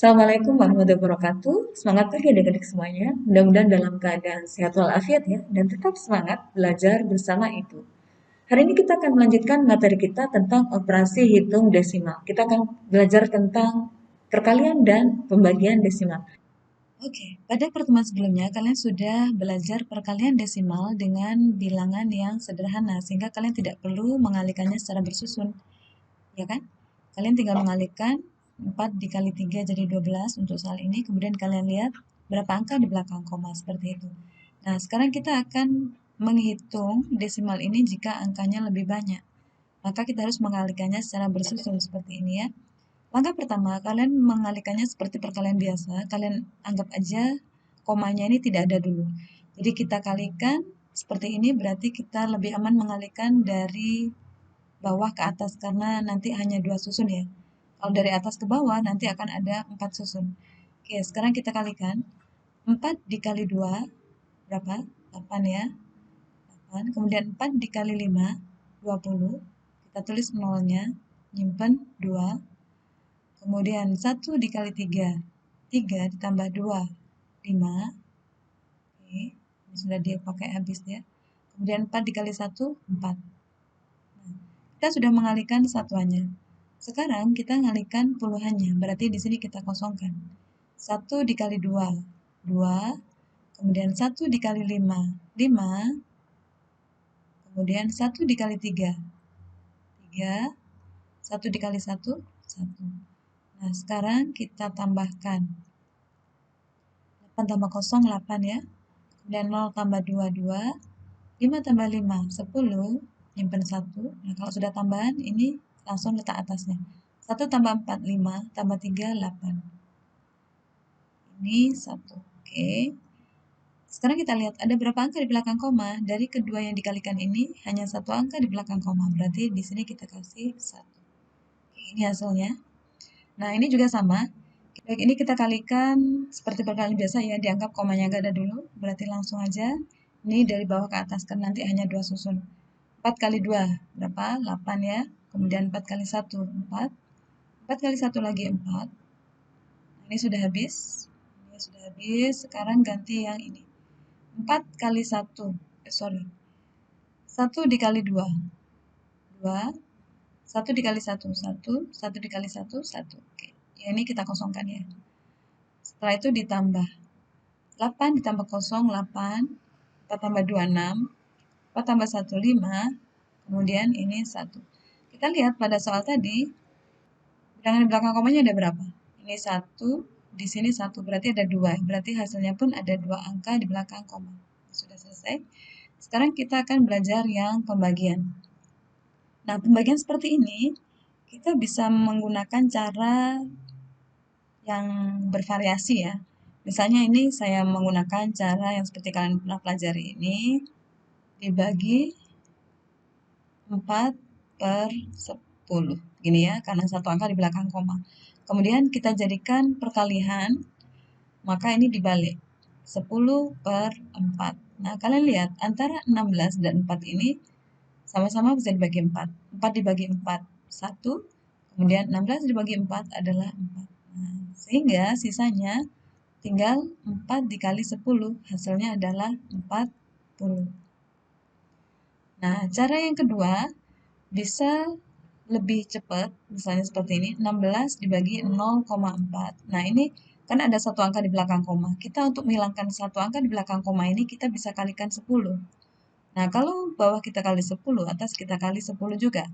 Assalamualaikum warahmatullahi wabarakatuh. Semangat pagi adik-adik semuanya. Mudah-mudahan dalam keadaan sehat walafiat ya, dan tetap semangat belajar bersama Ibu. Hari ini kita akan melanjutkan materi kita tentang operasi hitung desimal. Kita akan belajar tentang perkalian dan pembagian desimal. Oke, pada pertemuan sebelumnya kalian sudah belajar perkalian desimal dengan bilangan yang sederhana, sehingga kalian tidak perlu mengalihkannya secara bersusun, ya kan? Kalian tinggal mengalihkan 4 dikali 3 jadi 12 untuk soal ini. Kemudian kalian lihat berapa angka di belakang koma seperti itu. Nah, sekarang kita akan menghitung desimal ini jika angkanya lebih banyak. Maka kita harus mengalihkannya secara bersusun seperti ini ya. Langkah pertama, kalian mengalihkannya seperti perkalian biasa. Kalian anggap aja komanya ini tidak ada dulu. Jadi kita kalikan seperti ini, berarti kita lebih aman mengalihkan dari bawah ke atas karena nanti hanya 2 susun ya. Kalau dari atas ke bawah nanti akan ada 4 susun. Oke, sekarang kita kalikan. 4 dikali 2 berapa? 8 ya. 8. Kemudian 4 dikali 5 20. Kita tulis nolnya, nyimpen 2. Kemudian 1 dikali 3 3 ditambah 2 5. Oke, ini sudah dipakai habis ya. Kemudian 4 dikali 1 4. Kita sudah mengalihkan satuannya. Sekarang kita mengalihkan puluhannya, berarti di sini kita kosongkan. 1 dikali 2, 2. Kemudian 1 dikali 5, 5. Kemudian 1 dikali 3, 3. 1 dikali 1, 1. Nah, sekarang kita tambahkan. 8 tambah 0, 8 ya. Kemudian 0 tambah 2, 2. 5 tambah 5, 10. Nyimpen 1. Nah, kalau sudah tambahan, ini langsung letak atasnya. 1 tambah 4, 5. Tambah 3, 8. Ini 1. Oke. Sekarang kita lihat ada berapa angka di belakang koma. Dari kedua yang dikalikan ini hanya 1 angka di belakang koma. Berarti di sini kita kasih 1. Oke, ini hasilnya. Nah, ini juga sama. Baik, ini kita kalikan seperti perkalian biasa ya. Dianggap komanya nggak ada dulu. Berarti langsung aja. Ini dari bawah ke atas kan nanti hanya 2 susun. 4 kali 2 berapa? 8 ya. Kemudian 4 kali 1 4. 4 kali 1 lagi 4. Ini sudah habis. Ini sudah habis. Sekarang ganti yang ini. 4 kali 1. Sorry. 1 dikali 2. 2. 1 dikali 1. 1. 1 dikali 1. 1. Oke. Ya, ini kita kosongkan ya. Setelah itu ditambah. 8 ditambah 0, 8. 4 tambah 2, 6. 4 tambah 1, 5. Kemudian ini 1. Kita lihat pada soal tadi, bilangan di belakang komanya ada berapa? Ini 1, di sini 1, berarti ada 2. Berarti hasilnya pun ada 2 angka di belakang koma. Sudah selesai. Sekarang kita akan belajar yang pembagian. Nah, pembagian seperti ini, kita bisa menggunakan cara yang bervariasi ya. Misalnya ini saya menggunakan cara yang seperti kalian pernah pelajari ini, dibagi 4 per 10. Gini ya, karena satu angka di belakang koma. Kemudian kita jadikan perkalian, maka ini dibalik. 10 per 4. Nah, kalian lihat, antara 16 dan 4 ini sama-sama bisa dibagi 4. 4 dibagi 4, 1. Kemudian 16 dibagi 4 adalah 4. Nah, sehingga sisanya tinggal 4 dikali 10. Hasilnya adalah 40. Nah, cara yang kedua bisa lebih cepat, misalnya seperti ini, 16 dibagi 0,4. Nah, ini kan ada satu angka di belakang koma. Kita untuk menghilangkan satu angka di belakang koma ini, kita bisa kalikan 10. Nah, kalau bawah kita kali 10, atas kita kali 10 juga.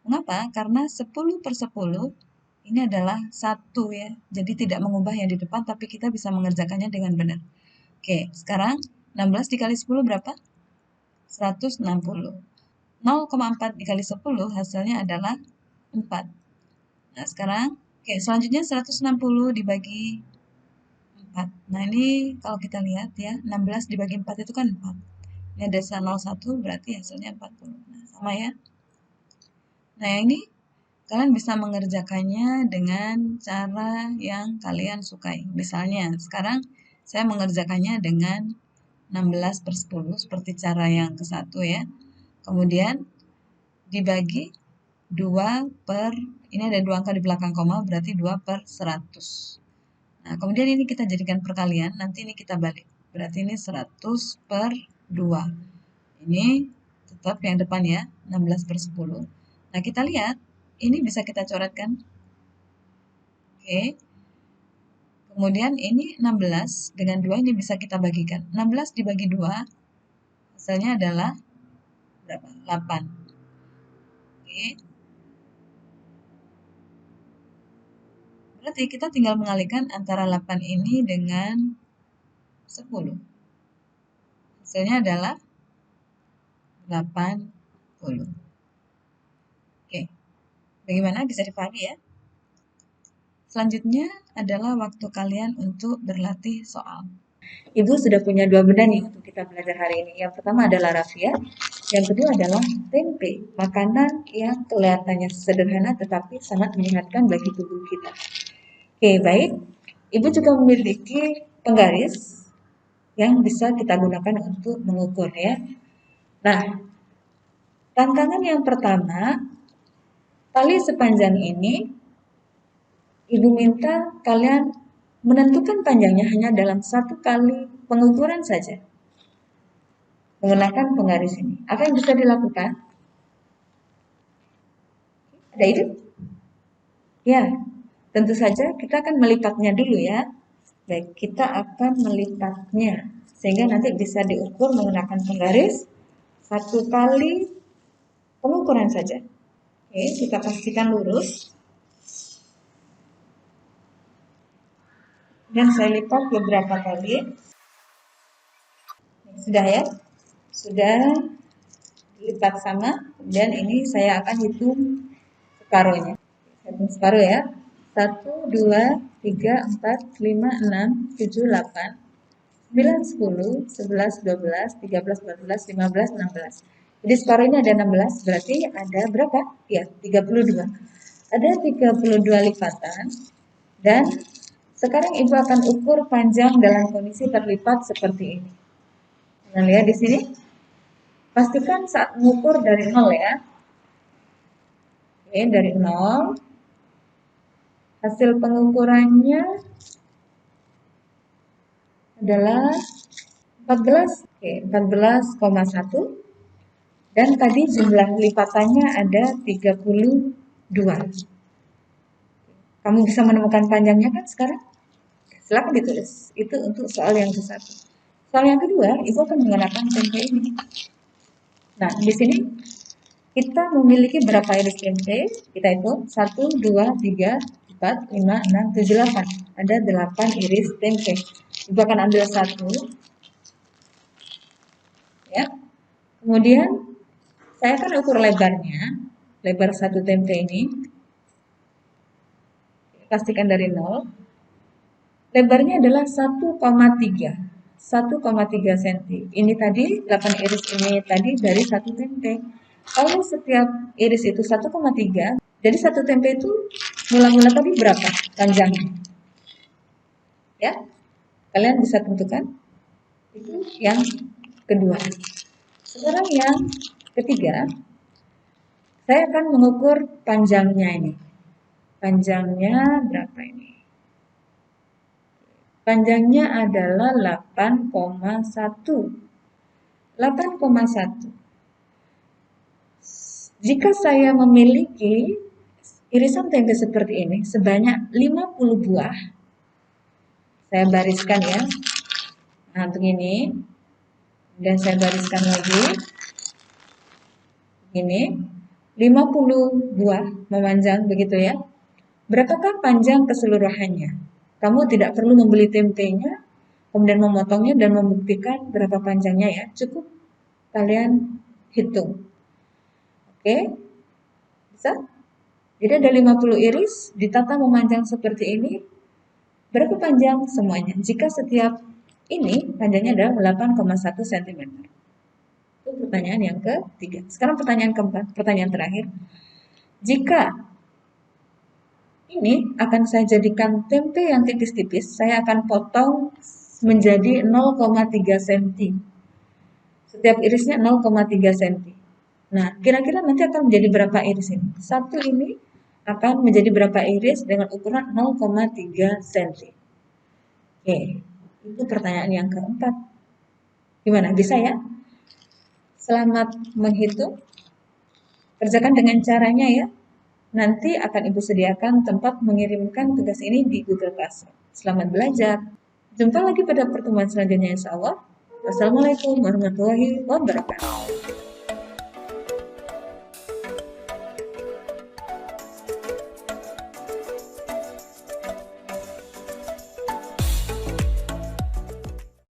Mengapa? Karena 10 per 10 ini adalah 1 ya. Jadi tidak mengubah yang di depan, tapi kita bisa mengerjakannya dengan benar. Oke, sekarang 16 dikali 10 berapa? 160. 0,4 dikali 10 hasilnya adalah 4. Nah, sekarang, oke, selanjutnya 160 dibagi 4. Nah, ini kalau kita lihat ya, 16 dibagi 4 itu kan 4. Ini ada 01, berarti hasilnya 40. Nah, sama ya. Nah, ini kalian bisa mengerjakannya dengan cara yang kalian sukai. Misalnya, sekarang saya mengerjakannya dengan 16 per 10, seperti cara yang ke-1 ya. Kemudian, dibagi 2 per, ini ada 2 angka di belakang koma, berarti 2 per 100. Nah, kemudian ini kita jadikan perkalian, nanti ini kita balik. Berarti ini 100/2. Ini tetap yang depan ya, 16/10. Nah, kita lihat, ini bisa kita coretkan. Oke. Kemudian ini 16 dengan 2 ini bisa kita bagikan. 16 dibagi 2, hasilnya adalah berapa? 8. Oke. Berarti kita tinggal mengalihkan antara 8 ini dengan 10. Hasilnya adalah 80. Oke. Bagaimana? Bisa dipahami ya? Selanjutnya adalah waktu kalian untuk berlatih soal. Ibu sudah punya 2 benda nih untuk kita belajar hari ini. Yang pertama adalah rafia, yang kedua adalah tempe, makanan yang kelihatannya sederhana tetapi sangat menyehatkan bagi tubuh kita. Oke, baik. Ibu juga memiliki penggaris yang bisa kita gunakan untuk mengukur ya. Nah, tantangan yang pertama, tali sepanjang ini Ibu minta kalian menentukan panjangnya hanya dalam 1 kali pengukuran saja. Menggunakan penggaris ini. Apa yang bisa dilakukan? Ada ide? Ya, tentu saja kita akan melipatnya dulu ya. Baik, kita akan melipatnya. Sehingga nanti bisa diukur menggunakan penggaris 1 kali pengukuran saja. Oke, kita pastikan lurus. Dan saya lipat beberapa kali. Sudah ya? Sudah lipat sama. Kemudian ini saya akan hitung separuhnya. Hitung separuh ya. 1, 2, 3, 4, 5, 6, 7, 8, 9, 10, 11, 12, 13, 14, 15, 16. Jadi separuh ini ada 16, berarti ada berapa? Ya, 32. Ada 32 lipatan. Dan sekarang Ibu akan ukur panjang dalam kondisi terlipat seperti ini. Nah, lihat di sini. Pastikan saat mengukur dari 0 ya. Oke, dari 0. Hasil pengukurannya adalah 14. Oke, 14,1. Dan tadi jumlah lipatannya ada 32. Kamu bisa menemukan panjangnya kan sekarang? Silakan ditulis. Itu untuk soal yang ke-1. Soal yang kedua, Ibu akan menggunakan tempe ini. Nah, di sini kita memiliki berapa iris tempe? Kita hitung 1, 2, 3, 4, 5, 6, 7, 8. Ada 8 iris tempe. Ibu akan ambil 1. Ya. Kemudian saya akan ukur lebarnya. Lebar 1 tempe ini. Pastikan dari 0. Lebarnya adalah 1,3. 1,3 cm. Ini tadi 8 iris ini tadi dari 1 tempe. Kalau setiap iris itu 1,3, jadi 1 tempe itu mula-mula tadi berapa panjangnya? Ya, kalian bisa tentukan. Itu yang kedua. Sekarang yang ketiga, saya akan mengukur panjangnya ini. Panjangnya berapa ini? Panjangnya adalah 8,1. 8,1. Jika saya memiliki irisan tempe seperti ini sebanyak 50 buah, saya bariskan ya. Nah, untuk ini. Dan saya bariskan lagi. Ini 50 buah memanjang begitu ya. Berapakah panjang keseluruhannya? Kamu tidak perlu membeli tempenya, kemudian memotongnya dan membuktikan berapa panjangnya ya. Cukup kalian hitung. Oke? Bisa? Jadi ada 50 iris, ditata memanjang seperti ini. Berapa panjang semuanya? Jika setiap ini panjangnya adalah 8,1 cm. Itu pertanyaan yang ketiga. Sekarang pertanyaan keempat, pertanyaan terakhir. Jika ini akan saya jadikan tempe yang tipis-tipis, saya akan potong menjadi 0,3 cm. Setiap irisnya 0,3 cm. Nah, kira-kira nanti akan menjadi berapa iris ini? Satu ini akan menjadi berapa iris dengan ukuran 0,3 cm. Oke, itu pertanyaan yang keempat. Gimana, bisa ya? Selamat menghitung, kerjakan dengan caranya ya. Nanti akan Ibu sediakan tempat mengirimkan tugas ini di Google Classroom. Selamat belajar. Jumpa lagi pada pertemuan selanjutnya insya Allah. Wassalamualaikum warahmatullahi wabarakatuh.